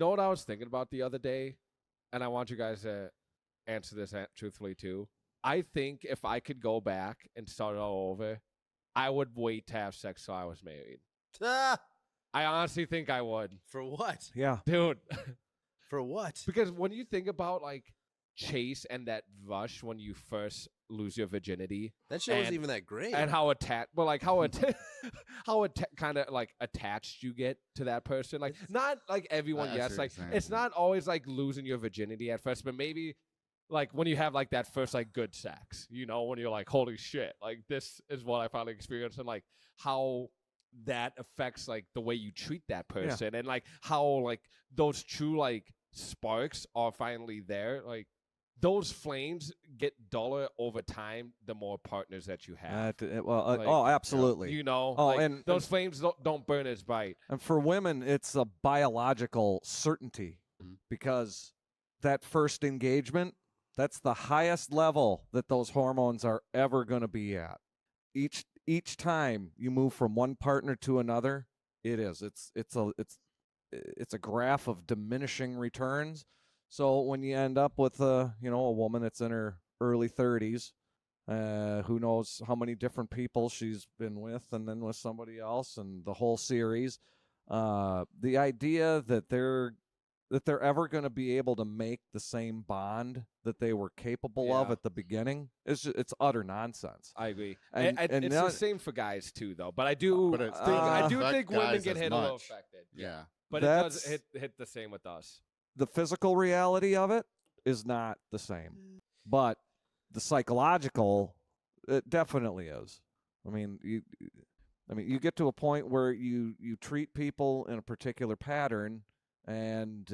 know what I was thinking about the other day? And I want you guys to answer this truthfully too. I think if I could go back and start it all over, I would wait to have sex till I was married. Ah, I honestly think I would. for what? Yeah. Dude. For what? Because when you think about like chase and that rush when you first lose your virginity, That show wasn't even that great. and how kind of like attached you get to that person, like not like everyone, I see yes, what like you're saying. it's not always like losing your virginity at first, but maybe like when you have like that first like good sex, you know, when you're like, holy shit, like this is what I finally experienced, and like how that affects like the way you treat that person, and like how like those true like sparks are finally there, like those flames get duller over time the more partners that you have. Well, Like, absolutely. You know, Oh, like, and those flames don't burn as bright. And for women, it's a biological certainty because that first engagement, that's the highest level that those hormones are ever going to be at. Each time you move from one partner to another, it's a graph of diminishing returns. So when you end up with a woman that's in her early 30s, who knows how many different people she's been with, and then with somebody else, and the whole series, the idea that they're ever going to be able to make the same bond that they were capable of at the beginning it's utter nonsense. I agree, and it's the same for guys too, though. But I do think women get hit a little affected. Yeah, but it does hit the same with us. The physical reality of it is not the same, but the psychological, it definitely is. I mean, you get to a point where you treat people in a particular pattern, and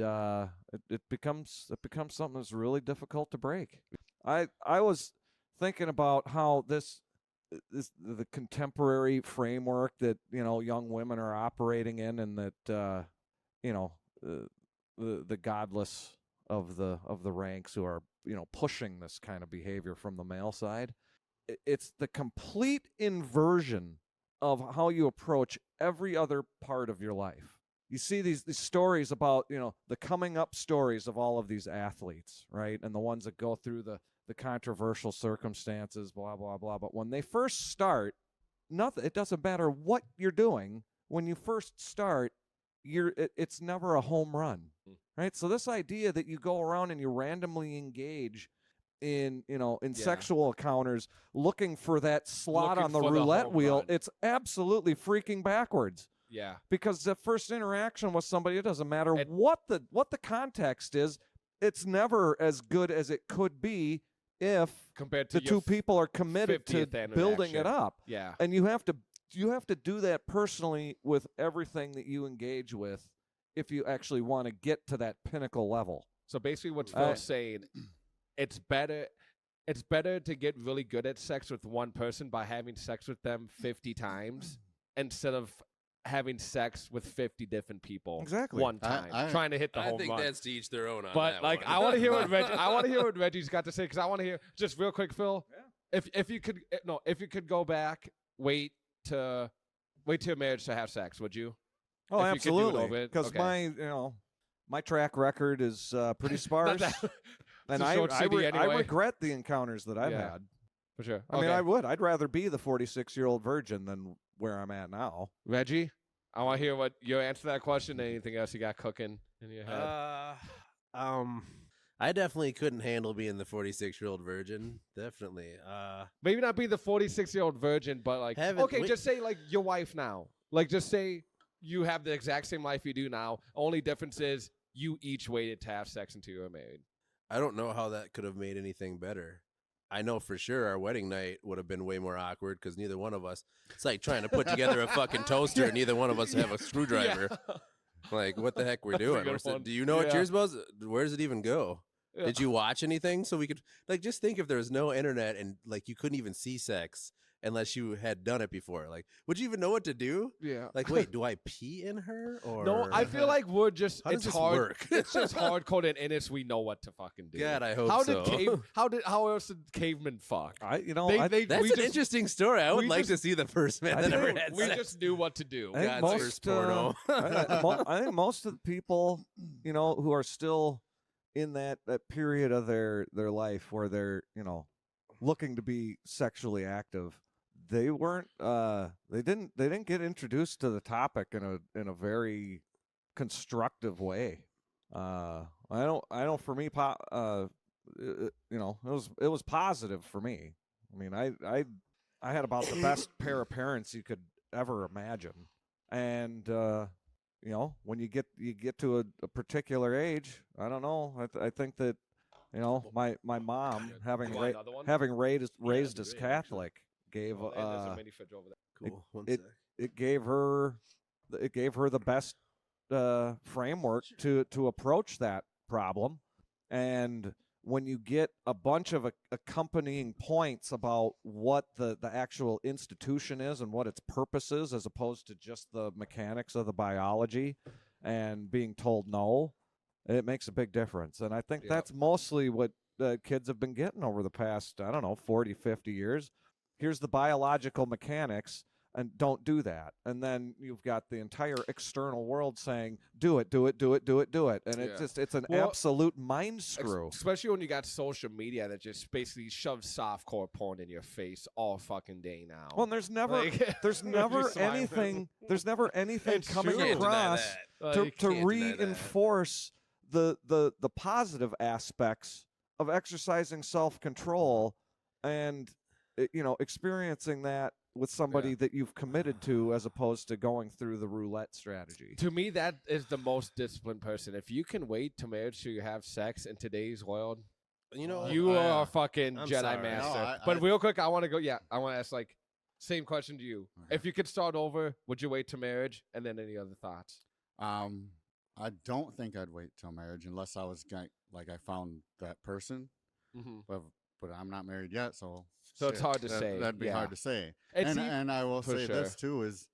it becomes something that's really difficult to break. I was thinking about how this the contemporary framework that young women are operating in, and that the godless of the ranks who are pushing this kind of behavior from the male side. It's the complete inversion of how you approach every other part of your life. You see these stories about the coming up stories of all of these athletes, right? And the ones that go through the controversial circumstances, blah blah blah. But when they first start, it doesn't matter what you're doing. When you first start, it's never a home run, right? So this idea that you go around and you randomly engage in sexual encounters looking for that slot on the roulette wheel, it's absolutely freaking backwards. Yeah, because the first interaction with somebody, it doesn't matter what the context is, it's never as good as it could be if compared to the two people are committed to building it up. Yeah, and you have to do that personally with everything that you engage with if you actually want to get to that pinnacle level. So basically what Phil's saying, it's better to get really good at sex with one person by having sex with them 50 times instead of having sex with 50 different people one time, trying to hit the home run. I think that's to each their own on but that like one. I want to hear what Reggie's got to say, because I want to hear just real quick, Phil. Yeah. If you could go back, wait till marriage to have sex, would you? Oh, absolutely. Because my track record is pretty sparse, and I regret the encounters that I've had. For sure. I mean, I would. I'd rather be the 46-year-old virgin than where I'm at now. Reggie, I want to hear what your answer to that question. Anything else you got cooking in your head? I definitely couldn't handle being the 46-year-old virgin. Definitely. Maybe not be the 46-year-old virgin, but like, just say like your wife now. Like, just say you have the exact same life you do now. Only difference is you each waited to have sex until you were married. I don't know how that could have made anything better. I know for sure our wedding night would have been way more awkward because neither one of us, it's like trying to put together a fucking toaster and neither one of us have a screwdriver. Yeah. Like, what the heck we're doing? Do you know what yours was? Where does it even go? Yeah. Did you watch anything? So we could, like, just think if there was no internet and, like, you couldn't even see sex unless you had done it before. Like, would you even know what to do? Yeah. Like, wait, do I pee in her? Or No, I feel like we're just How does it's this hard. work? It's just hard coded in us. We know what to fucking do. God, I hope how so. How else did cavemen fuck? That's we an just- interesting story. I would we like just- to see the first man I that ever think had We sex. just knew what to do. I think God's most, first porno. I think most of the people, who are still in that period of their life where they're, looking to be sexually active, they weren't they didn't get introduced to the topic in a very constructive way. I don't for me it was positive for me. I mean, I had about the best pair of parents you could ever imagine. And when you get to a particular age, I don't know. I think that my mom having You want another one? raised that'd as be great, actually. Catholic gave Oh, and there's a mini fridge over there. Cool. One it- sec. it gave her the best framework to approach that problem. And when you get a bunch of accompanying points about what the actual institution is and what its purpose is, as opposed to just the mechanics of the biology and being told no, it makes a big difference. And I think Yeah. that's mostly what kids have been getting over the past, 40, 50 years. Here's the biological mechanics, and don't do that. And then you've got the entire external world saying, do it, do it, do it, do it, do it. And Yeah. it's an Well, absolute mind screw. Especially when you got social media that just basically shoves softcore porn in your face all fucking day now. Well, and there's never Like, never you're smiling. anything It's coming true. Can't deny across that. to You can't deny that. reinforce the positive aspects of exercising self-control and experiencing that with somebody that you've committed to, as opposed to going through the roulette strategy. To me, that is the most disciplined person. If you can wait to marriage till you have sex in today's world, You know, you are a fucking I'm Jedi sorry. master. No, but real quick, I want to go. Yeah, I want to ask same question to you. Okay. If you could start over, would you wait to marriage? And then any other thoughts? I don't think I'd wait till marriage unless I was I found that person. Mm-hmm. But I'm not married yet, so So it's shit, hard to say. That'd be Yeah. hard to say. It's And I will for say sure. this too is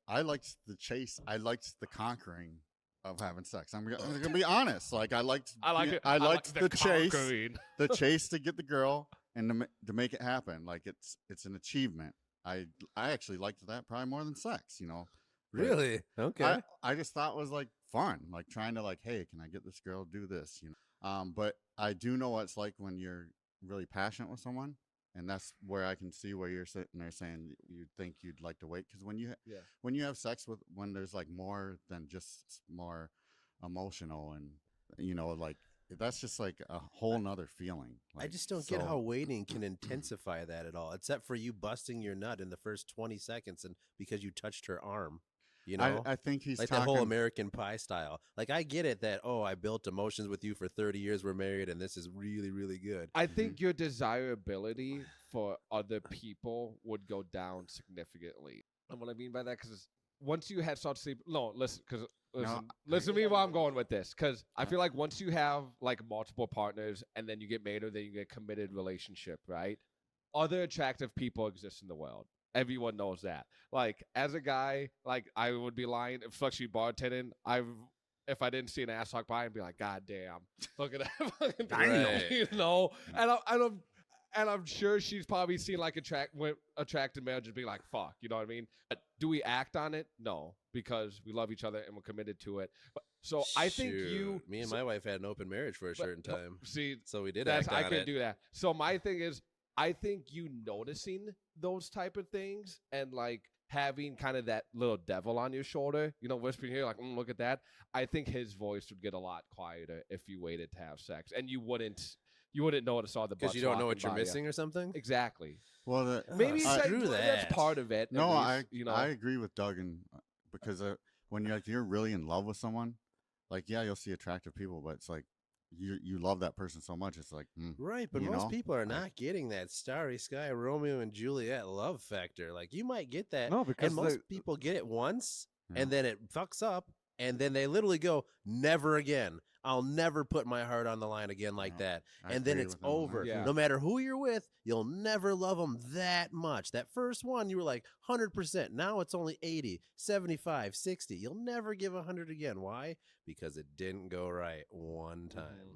I liked the chase. I liked the conquering of having sex. I'm gonna be honest. Like I liked it. I liked the chase. conquering. The chase to get the girl and to make it happen. Like it's an achievement. I actually liked that probably more than sex. But really? Okay. I just thought it was fun, trying to hey, can I get this girl to do this? But I do know what it's like when you're really passionate with someone, and that's where I can see where you're sitting there saying you think you'd like to wait, because when you have sex when there's more than just more emotional and that's just a whole nother feeling. I just don't get how waiting can intensify that at all, except for you busting your nut in the first 20 seconds and because you touched her arm. I think he's like talking, that whole American Pie style. I get it that, I built emotions with you for 30 years, we're married, and this is really, really good. I think your desirability for other people would go down significantly. And what I mean by that, because once you had start to sleep, listen to me while I'm going with this, because I feel like once you have multiple partners and then you get married or then you get committed relationship, right? Other attractive people exist in the world. Everyone knows that. As a guy, I would be lying, especially bartending. If I didn't see an ass walk by, I'd be like, God damn, look at that fucking Right. And I'm sure she's probably seen attractive marriage and be like, fuck, you know what I mean? But do we act on it? No, because we love each other and we're committed to it. So I think me and my wife had an open marriage for a certain time. See, So we did that's act on I couldn't it. do that. So my thing is, I think you noticing those type of things and having kind of that little devil on your shoulder, whispering here look at that. I think his voice would get a lot quieter if you waited to have sex, and you wouldn't notice all the Because butts you don't know walking what you're by ya. missing or something? Exactly. well, Maybe screw that's that. part of it. No, at least, I agree with Doug, and because when you're really in love with someone, you'll see attractive people, but it's you love that person so much, it's Right, but most people are not getting that starry sky Romeo and Juliet love factor. You might get that. No, because and most people get it once, Yeah. and then it fucks up, and then they literally go, never again. I'll never put my heart on the line again like No, that. I And then agree it's with him on over. that. Yeah. No matter who you're with, you'll never love them that much. That first one, you were like 100%. Now it's only 80, 75, 60. You'll never give 100 again. Why? Because it didn't go right one time.